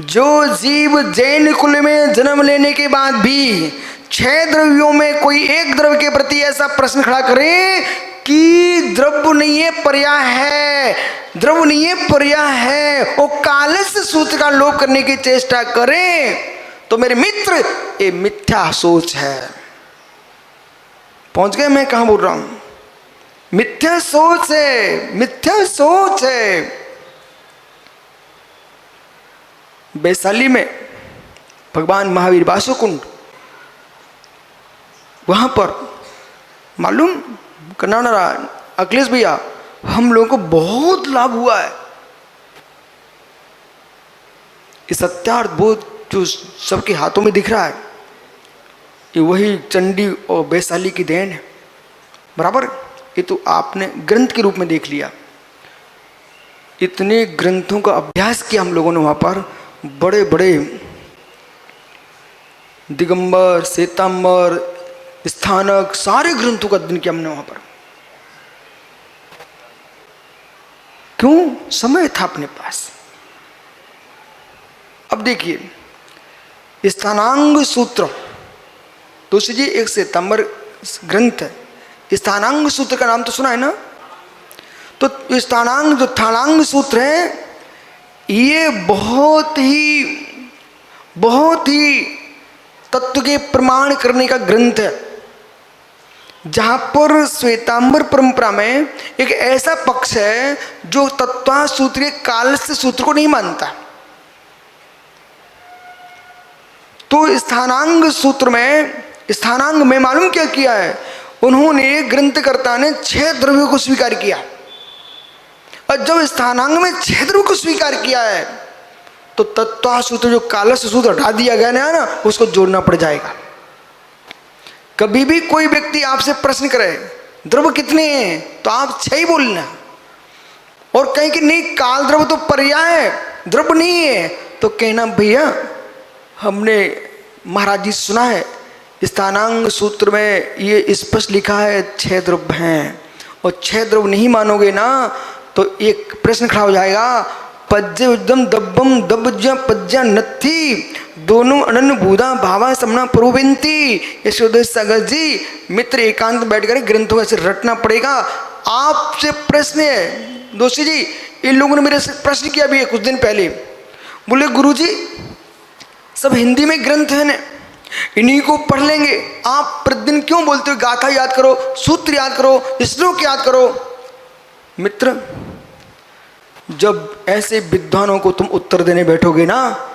जो जीव जैन कुल में जन्म लेने के बाद भी 6 द्रव्यों में कोई एक द्रव्य के प्रति ऐसा प्रश्न खड़ा करे कि द्रव्य नहीं है पर्याय है, द्रव्य नहीं है पर्याय है, वो कालस्य सूत्र का लोप करने की चेष्टा करें, तो मेरे मित्र ये मिथ्या सोच है। पहुंच गए मैं कहां बोल रहा हूं? मिथ्या सोच है, मिथ्या सोच है। वैशाली में भगवान महावीर बासुकुंड, वहां पर मालूम करना अखिलेश भैया, हम लोगों को बहुत लाभ हुआ है। ये सत्यार्थ बोध जो सबके हाथों में दिख रहा है, ये वही चंडी और वैशाली की देन है, बराबर। ये तो आपने ग्रंथ के रूप में देख लिया। इतने ग्रंथों का अभ्यास किया हम लोगों ने वहां पर, बड़े बड़े दिगंबर, श्वेतांबर, स्थानक, सारे ग्रंथों का अध्ययन किया हमने वहां पर। क्यों? समय था अपने पास। अब देखिए स्थानांग सूत्र, दोस्तों जी एक श्वेतांबर ग्रंथ है, स्थानांग सूत्र का नाम तो सुना है ना? तो स्थानांग जो थानांग सूत्र है, ये बहुत ही तत्व के प्रमाण करने का ग्रंथ है, जहां पर श्वेतांबर परंपरा में एक ऐसा पक्ष है जो तत्वा सूत्रीय कालस्य सूत्र को नहीं मानता। तो स्थानांग सूत्र में, स्थानांग में मालूम क्या किया है उन्होंने, ग्रंथकर्ता ने 6 द्रव्यों को स्वीकार किया। और जब स्थानांग में 6 द्रव्यों को स्वीकार किया है तो तत्वा सूत्र जो कालस्य सूत्र हटा दिया गया ना, उसको जोड़ना पड़ जाएगा। कभी भी कोई व्यक्ति आपसे प्रश्न करे द्रव्य कितने हैं, तो आप 6 ही बोलना, और कहीं कि नहीं काल द्रव्य तो पर्याय है, द्रव्य नहीं है, तो कहना भैया हमने महाराज जी सुना है स्थानांग सूत्र में ये स्पष्ट लिखा है 6 द्रव्य हैं, और 6 द्रव्य नहीं मानोगे ना तो एक प्रश्न खड़ा हो जाएगा, पज्य उद्दम दब्बम दब्ज पज्जा नत्थी दोनों अनन्य भूदा भावा समना पुरुविंती। यशोदय सागर जी मित्र एकांत बैठ कर ग्रंथों को ऐसे रटना पड़ेगा। आपसे प्रश्न है दोषी जी, इन लोगों ने मेरे से प्रश्न किया भी है कुछ दिन पहले, बोले गुरुजी सब हिंदी में ग्रंथ है ना, इन्हीं को पढ़ लेंगे, आप प्रतिदिन क्यों बोलते हो गाथा याद करो, सूत्र याद करो, श्लोक याद करो। मित्र जब ऐसे विद्वानों को तुम उत्तर देने बैठोगे ना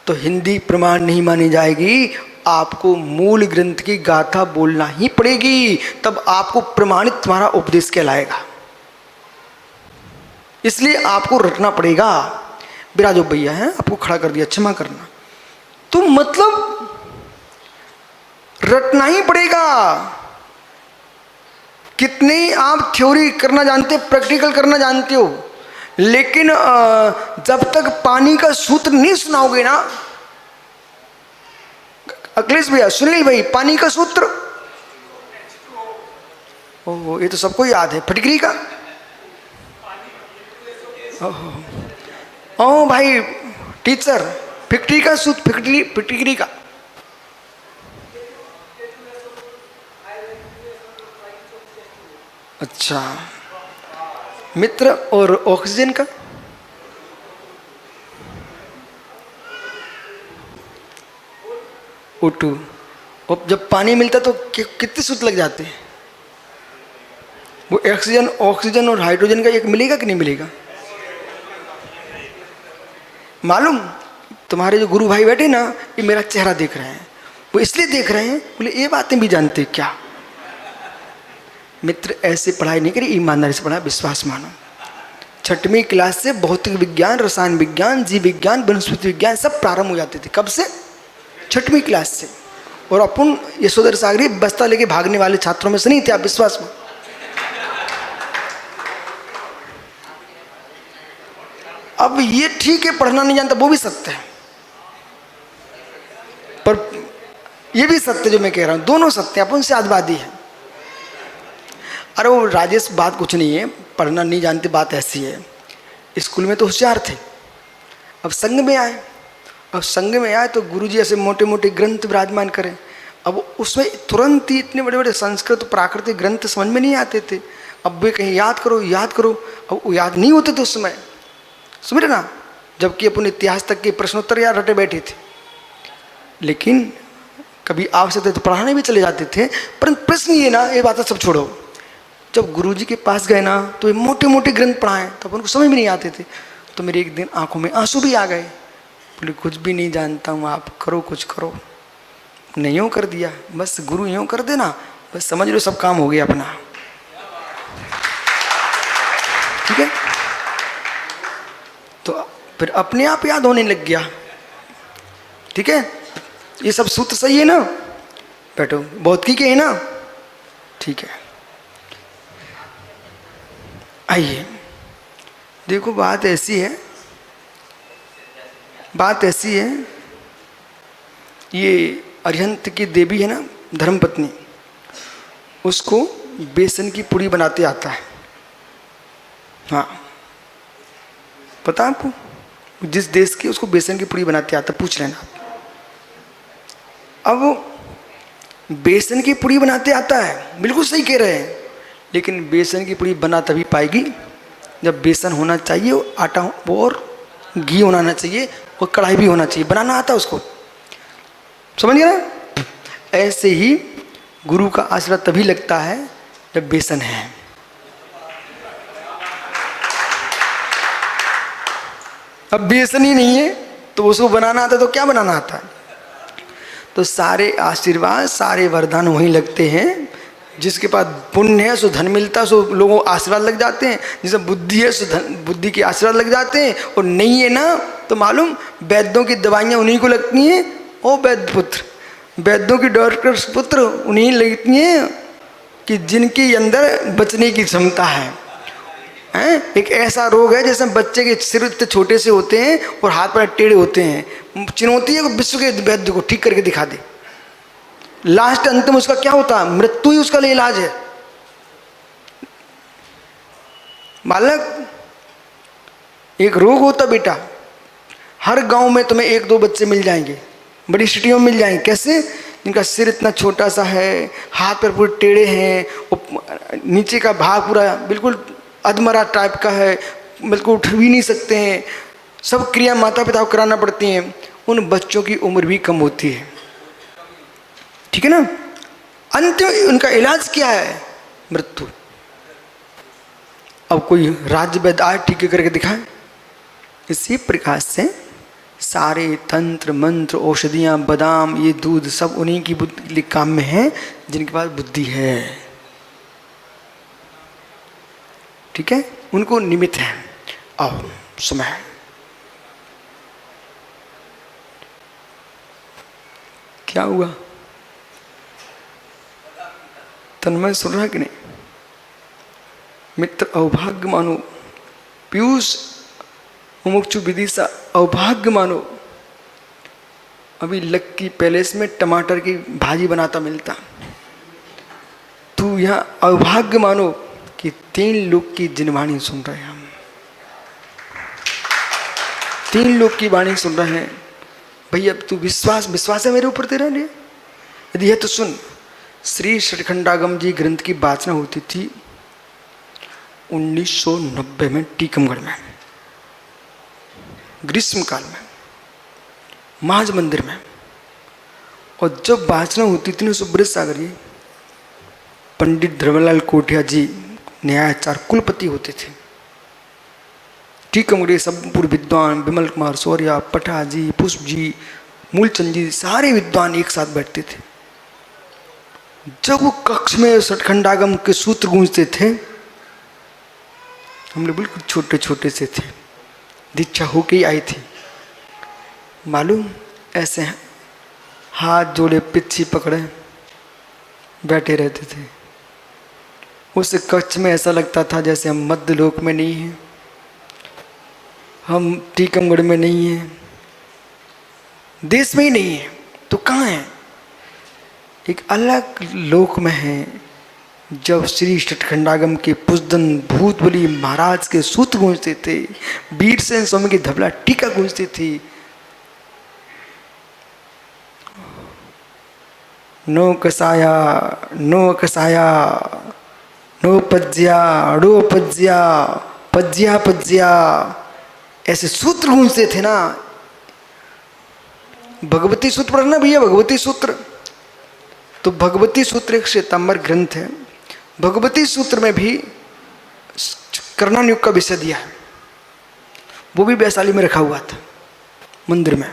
तो हिंदी प्रमाण नहीं मानी जाएगी, आपको मूल ग्रंथ की गाथा बोलना ही पड़ेगी, तब आपको प्रमाणित तुम्हारा उपदेश कहलाएगा। इसलिए आपको रटना पड़ेगा। बिराजो भैया है आपको खड़ा कर दिया, क्षमा करना। तो मतलब रटना ही पड़ेगा। कितनी आप थ्योरी करना जानते, प्रैक्टिकल करना जानते हो, लेकिन जब तक पानी का सूत्र नहीं सुनाओगे ना, अखिलेश भैया सुनील भाई पानी का सूत्र, ओह ये तो सबको याद है, फटकरी का, ओह भाई टीचर फिटकरी का सूत्र, फिटकरी का, अच्छा मित्र। और ऑक्सीजन का O2, और जब पानी मिलता तो कितने सूत्र लग जाते हैं? वो ऑक्सीजन और हाइड्रोजन का एक मिलेगा कि नहीं मिलेगा? मालूम तुम्हारे जो गुरु भाई बैठे ना, ये मेरा चेहरा देख रहे हैं, वो इसलिए देख रहे हैं बोले ये बातें भी जानते क्या? मित्र ऐसे पढ़ाई नहीं करी, ईमानदारी से पढ़ा, विश्वास मानो। 6वीं क्लास से भौतिक विज्ञान, रसायन विज्ञान, जीव विज्ञान, वनस्पति विज्ञान सब प्रारंभ हो जाते थे। कब से? 6वीं क्लास से। और अपन यशोधर सागरी बस्ता लेके भागने वाले छात्रों में से नहीं थे, आप विश्वास में। अब ये ठीक है पढ़ना नहीं जानता, वो भी सत्य है, पर ये भी सत्य जो मैं कह रहा हूं, दोनों सत्य, अपन से आदवादी है। अरे वो राजेश बात कुछ नहीं है, पढ़ना नहीं जानते बात ऐसी है। स्कूल में तो होशियार थे, अब संघ में आए अब संग में आए तो गुरुजी ऐसे मोटे मोटे ग्रंथ विराजमान करें। अब उसमें तुरंत ही इतने बड़े बड़े संस्कृत प्राकृतिक ग्रंथ समझ में नहीं आते थे। अब वे कहीं याद करो याद करो, अब वो याद नहीं होते थे उस समय, समझ रहे ना, जबकि अपन इतिहास तक के प्रश्नोत्तर याद रटे बैठे थे। लेकिन कभी आवश्यकता तो पढ़ाने भी चले जाते थे, परंतु प्रश्न ये ना, ये बातें सब छोड़ो, जब गुरुजी के पास गए ना तो ये मोटे मोटे ग्रंथ पढ़ाएं तो अपन को समझ में नहीं आते थे। तो मेरे एक दिन आंखों में आंसू भी आ गए, बोले कुछ भी नहीं जानता हूँ, आप करो कुछ करो। नहीं यूँ कर दिया, बस गुरु यूँ कर देना, बस समझ लो सब काम हो गया अपना, ठीक है। तो फिर अपने आप याद होने लग गया, ठीक है। ये सब सूत्र सही है ना, बैठो, बहुत की के है ना, ठीक है। आइए देखो, बात ऐसी है, बात ऐसी है, ये अरिहंत की देवी है ना धर्मपत्नी, उसको बेसन की पूड़ी बनाते आता है। हाँ, पता है आपको, जिस देश की, उसको बेसन की पूड़ी बनाते आता, पूछ लेना। अब बेसन की पूड़ी बनाते आता है, बिल्कुल सही कह रहे हैं, लेकिन बेसन की पूड़ी बना तभी पाएगी जब बेसन होना चाहिए, आटा और घी होना चाहिए, और कढ़ाई भी होना चाहिए, बनाना आता है उसको, समझ गया ना। ऐसे ही गुरु का आशीर्वाद तभी लगता है जब बेसन है। अब बेसन ही नहीं है तो उसको बनाना आता है, तो क्या बनाना आता है। तो सारे आशीर्वाद, सारे वरदान वहीं लगते हैं। जिसके पास पुण्य है सो धन मिलता है, सो लोगों को आशीर्वाद लग जाते हैं। जिसे बुद्धि है सो धन, बुद्धि के आशीर्वाद लग जाते हैं। और नहीं है ना तो मालूम, वैद्यों की दवाइयाँ उन्हीं को लगती हैं। ओ वैद्य पुत्र, वैद्यों की डॉक्टर पुत्र उन्हीं लगती हैं कि जिनके अंदर बचने की क्षमता है। एक ऐसा रोग है जैसे बच्चे के सिर इतने छोटे से होते हैं और हाथ पैर टेढ़े होते हैं, चुनौती है विश्व के वैद्य को ठीक करके दिखा दे। लास्ट अंत में उसका क्या होता है, मृत्यु ही उसका इलाज है। बालक, एक रोग होता बेटा, हर गांव में तुम्हें एक दो बच्चे मिल जाएंगे, बड़ी सिटियों में मिल जाएंगे। कैसे? जिनका सिर इतना छोटा सा है, हाथ पैर पूरे टेढ़े हैं, नीचे का भाग पूरा बिल्कुल अधमरा टाइप का है, बिल्कुल उठ भी नहीं सकते हैं, सब क्रिया माता पिता को कराना पड़ती हैं। उन बच्चों की उम्र भी कम होती है, ठीक है ना। अंत में उनका इलाज क्या है? मृत्यु। अब कोई राज्य वैद्य आए ठीक करके दिखाए। इसी प्रकार से सारे तंत्र मंत्र औषधियाँ बादाम ये दूध सब उन्हीं की बुद्धि काम में है जिनके पास बुद्धि है, ठीक है, उनको निमित्त है। आओ समय क्या हुआ, तन्मय सुन रहा कि नहीं? मित्र अवभाग्य मानो, पीयूष मुमुक्षु विदिशा अवभाग्य मानो। अभी लक्की पैलेस में टमाटर की भाजी बनाता मिलता, तू यहाँ अवभाग्य मानो कि 3 लोग की जिनवाणी सुन रहे हैं हम, 3 लोग की वाणी सुन रहे हैं। भैया तू विश्वास है मेरे ऊपर तेरा लिए? यदि है तो सुन, श्री षटखंडागम जी ग्रंथ की वाचना होती थी 1990 में टीकमगढ़ में, ग्रीष्म काल में, महाज मंदिर में। और जब वाचना होती थी ना सुब्रत सागर जी, पंडित धर्मलाल कोठिया जी न्यायाचार्य कुलपति होते थे। टीकमगढ़ सब पूर्व विद्वान, विमल कुमार सौर्या, पठा जी, पुष्प जी, मूलचंद जी, सारे विद्वान एक साथ बैठते थे। जब वो कक्ष में षटखंडागम के सूत्र गूंजते थे, हम लोग बिल्कुल छोटे छोटे से थे, दीक्षा होके ही आई थी। मालूम ऐसे हाथ जोड़े पिच्छी पकड़े बैठे रहते थे। उस कक्ष में ऐसा लगता था जैसे हम मध्य लोक में नहीं हैं, हम टीकमगढ़ में नहीं हैं, देश में ही नहीं है, तो कहाँ हैं? एक अलग लोक में है। जब श्री षटखंडागम के पुष्दन भूतबली महाराज के सूत्र गूंजते थे, वीरसेन स्वामी की धबला टीका गूंजती थी, नो कसाया नो कसाया नो पज्या नो पज्या पज्या पज्या, ऐसे सूत्र गूंजते थे ना। भगवती सूत्र पढ़ना भैया, भगवती सूत्र। तो भगवती सूत्र एक श्वेतांबर ग्रंथ है। भगवती सूत्र में भी कर्णन युग का विषय दिया है, वो भी वैशाली में रखा हुआ था मंदिर में।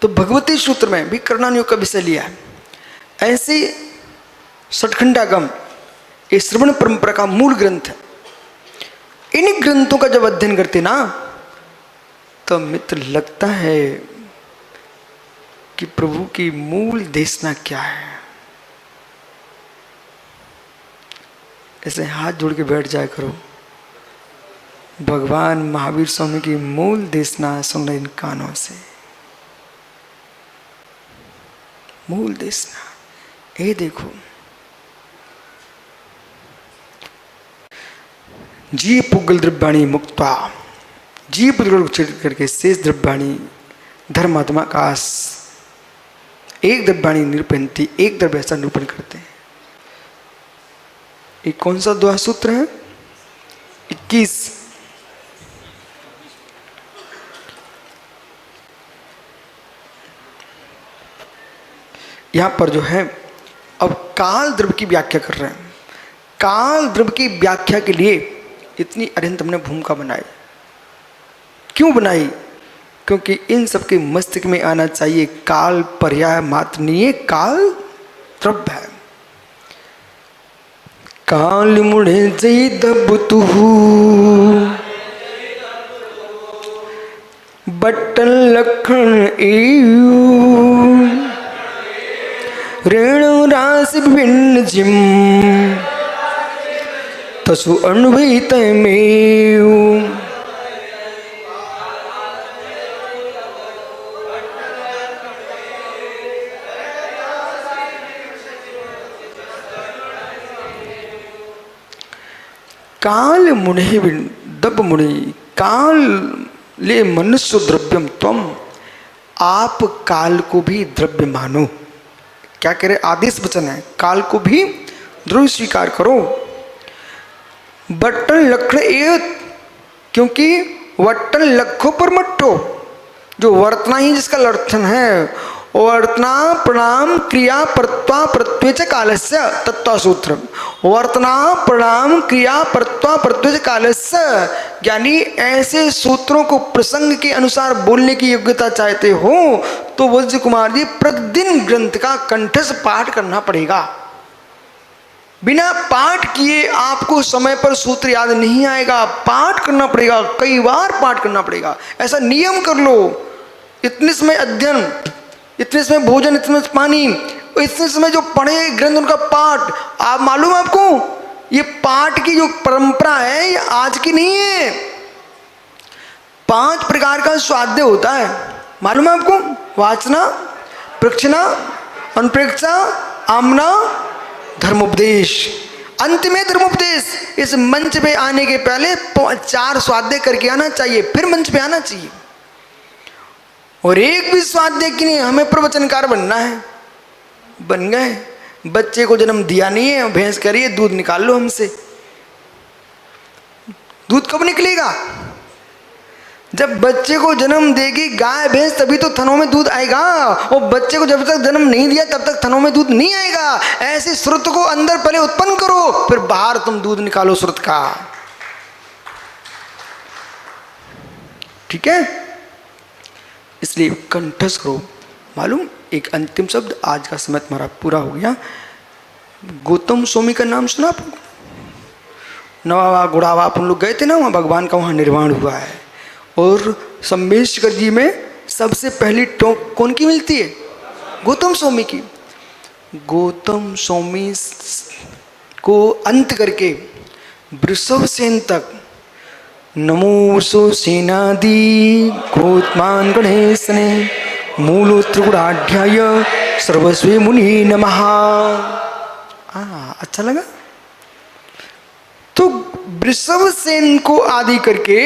तो भगवती सूत्र में भी कर्णन युग का विषय लिया है। ऐसे सठखंडागम ये श्रवण परंपरा का मूल ग्रंथ है। इन ग्रंथों का जब अध्ययन करते ना तो मित्र लगता है कि प्रभु की मूल देशना क्या है। ऐसे हाथ जोड़ के बैठ जाया करो, भगवान महावीर स्वामी की मूल देशना सुन इन कानों से। मूल देशना ये देखो, जी पुगल द्रव्याणी मुक्ता, जी पुगल करके शेष द्रव्याणी धर्मात्माकाश, एक द्रव्याणी निरूपणती, एक द्रव्य ऐसा निरूपण करते हैं। ये कौन सा दोहा सूत्र है? 21। यहां पर जो है अब काल द्रव्य की व्याख्या कर रहे हैं। काल द्रव्य की व्याख्या के लिए इतनी अत्यंत हमने भूमिका बनाई। क्यों बनाई? क्योंकि इन सबके मस्तिष्क में आना चाहिए काल पर्याय मात्र नहीं है, काल द्रव्य है। काल मुड़े जई दबतु बट्टन लखन एयू रेणु राशि भिन्न जिम तसु अन्वित में। काल मुनि दब मुनि काल ले मनुष्य द्रव्यम त्वम, आप काल को भी द्रव्य मानो। क्या कह रहे? आदेश वचन है, काल को भी द्रव्य स्वीकार करो। बट्टन लक्षण एक, क्योंकि वट्टन लखों पर मट्टो, जो वर्तना ही जिसका लक्षण है, वर्तना प्रणाम क्रिया परत्वा प्रत्वेच कालस्य तत्व सूत्र। वर्तना प्रणाम क्रिया परत्वा प्रत्वेच कालस्य, यानी ऐसे सूत्रों को प्रसंग के अनुसार बोलने की योग्यता चाहते हो तो वज्र कुमार जी प्रतिदिन ग्रंथ का कंठस्थ पाठ करना पड़ेगा। बिना पाठ किए आपको समय पर सूत्र याद नहीं आएगा। पाठ करना पड़ेगा, कई बार पाठ करना पड़ेगा। ऐसा नियम कर लो, इतने समय अध्ययन, इतने समय भोजन, इतने समय पानी, इतने समय जो पढ़े ग्रंथ उनका पाठ। आप मालूम आपको ये पाठ की जो परंपरा है ये आज की नहीं है। 5 प्रकार का स्वाध्याय होता है, मालूम है आपको? वाचना, प्रक्षना, अनुप्रेक्षा, आमना, धर्मोपदेश, अंत में धर्मोपदेश। इस मंच पे आने के पहले 4 स्वाध्याय करके आना चाहिए, फिर मंच पे आना चाहिए। और एक भी स्वाध्याय की नहीं, हमें प्रवचनकार बनना है, बन गए। बच्चे को जन्म दिया नहीं है, भैंस कह रही है दूध निकाल लो हमसे। दूध कब निकलेगा? जब बच्चे को जन्म देगी गाय भैंस तभी तो थनों में दूध आएगा। और बच्चे को जब तक जन्म नहीं दिया तब तक थनों में दूध नहीं आएगा। ऐसे स्रोत को अंदर पहले उत्पन्न करो, फिर बाहर तुम दूध निकालो स्रोत का। ठीक है? इसलिए कंठस्थ करो। मालूम, एक अंतिम शब्द, आज का समय तुम्हारा पूरा हो गया। गौतम स्वामी का नाम सुना आपको? नवावा गुड़ावा अपन लोग गए थे ना, वहाँ भगवान का वहाँ निर्वाण हुआ है। और सम्मेशकर जी में सबसे पहली टोक कौन की मिलती है? गौतम स्वामी की। गौतम स्वामी को अंत करके वृषभ सेन तक नमो सेनादि गोत्मान गणेशने मूलो त्रिगुणाढ्याय सर्वस्वे मुनि नमः। अच्छा लगा? तो वृषभ सेन को आदि करके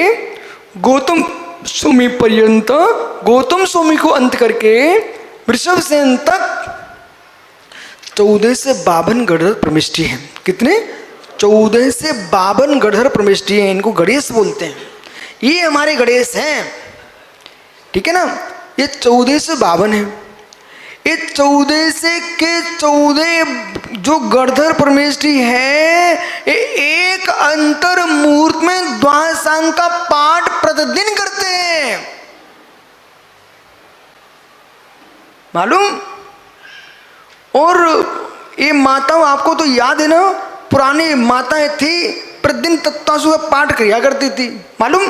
गौतम स्वामी पर्यंत, गौतम स्वामी को अंत करके वृषभ सेन तक 14 से 52 गणधर प्रविष्टि हैं। कितने? 14 से 52 गणधर प्रविष्टि हैं। इनको गणेश बोलते हैं। ये हमारे गणेश हैं, ठीक है ना। ये 14 से 52 है। ये 14 से के 14 जो गणधर परमेष्ठी है, ये एक अंतर मुहूर्त में द्वादशांग का पाठ प्रतिदिन करते हैं। मालूम? और ये माताओं, आपको तो याद है ना, पुरानी माताएं थी, प्रतिदिन तत्वासु का पाठ किया करती थी। मालूम?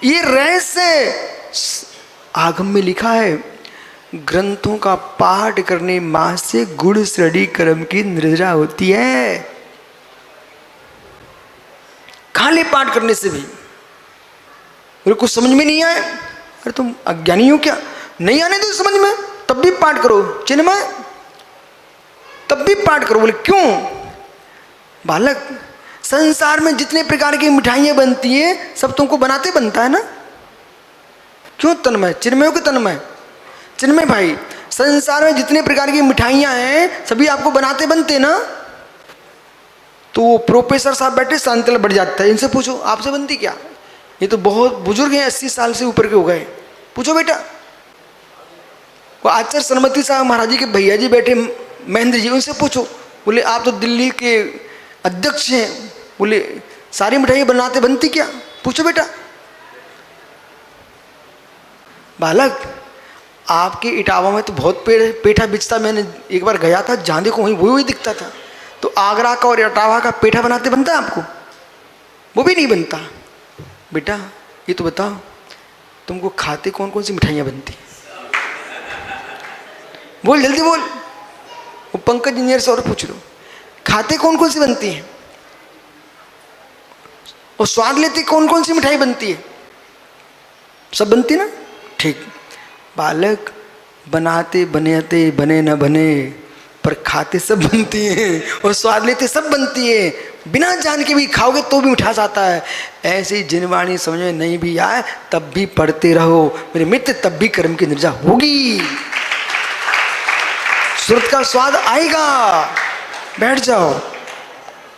ये रहस्य आगम में लिखा है, ग्रंथों का पाठ करने मां से गुण श्रेणी कर्म की निर्जरा होती है। खाली पाठ करने से भी। मेरे को समझ में नहीं आए, अरे तुम अज्ञानी हो क्या? नहीं आने दो समझ में, तब भी पाठ करो। चिन्मय, तब भी पाठ करो। बोले क्यों? बालक, संसार में जितने प्रकार की मिठाइयां बनती हैं सब तुमको बनाते बनता है ना? क्यों तन्मय? चिन्मय के तन्मय? चिन्मय भाई, संसार में जितने प्रकार की मिठाइयां हैं सभी आपको बनाते बनते ना? तो वो प्रोफेसर साहब बैठे, शांतल बढ़ जाता है, इनसे पूछो आपसे बनती क्या? ये तो बहुत बुजुर्ग हैं, 80 साल से ऊपर के हो गए, पूछो बेटा। वो आचार्य सरमती साहब महाराज जी के भैया जी बैठे, महेंद्र जी, उनसे पूछो। बोले आप तो दिल्ली के अध्यक्ष हैं, बोले सारी मिठाइयाँ बनाते बनती क्या? पूछो बेटा। बालक, आपके इटावा में तो बहुत पेठा बिचता, मैंने एक बार गया था, जहाँ देखो वहीं वही दिखता था। तो आगरा का और इटावा का पेठा बनाते बनता है आपको? वो भी नहीं बनता। बेटा ये तो बताओ, तुमको खाते कौन कौन सी मिठाइयाँ बनती? बोल जल्दी बोल। वो पंकज इंजीनियर से और पूछ लो, खाते कौन कौन सी बनती हैं और स्वाद लेते कौन कौन सी मिठाई बनती है? सब बनती ना? ठीक। बालक, बनाते बनाते बने न बने, पर खाते सब बनती हैं और स्वाद लेते सब बनती है। बिना जान के भी खाओगे तो भी मिठास आता है। ऐसी जिनवाणी समझ में नहीं भी आए तब भी पढ़ते रहो मेरे मित्र, तब भी कर्म की निर्जा होगी, सुरत का स्वाद आएगा। बैठ जाओ,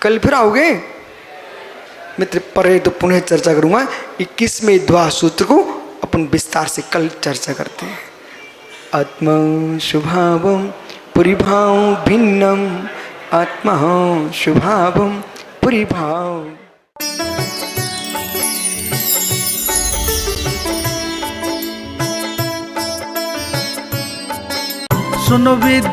कल फिर आओगे मित्र। परे तो पुनः चर्चा करूंगा 21वें द्वा सूत्र को, अपन विस्तार से कल चर्चा करते हैं। आत्मा शुभावम पुरीभाव भिन्नम, आत्मा शुभावम पुरीभाव। सुनो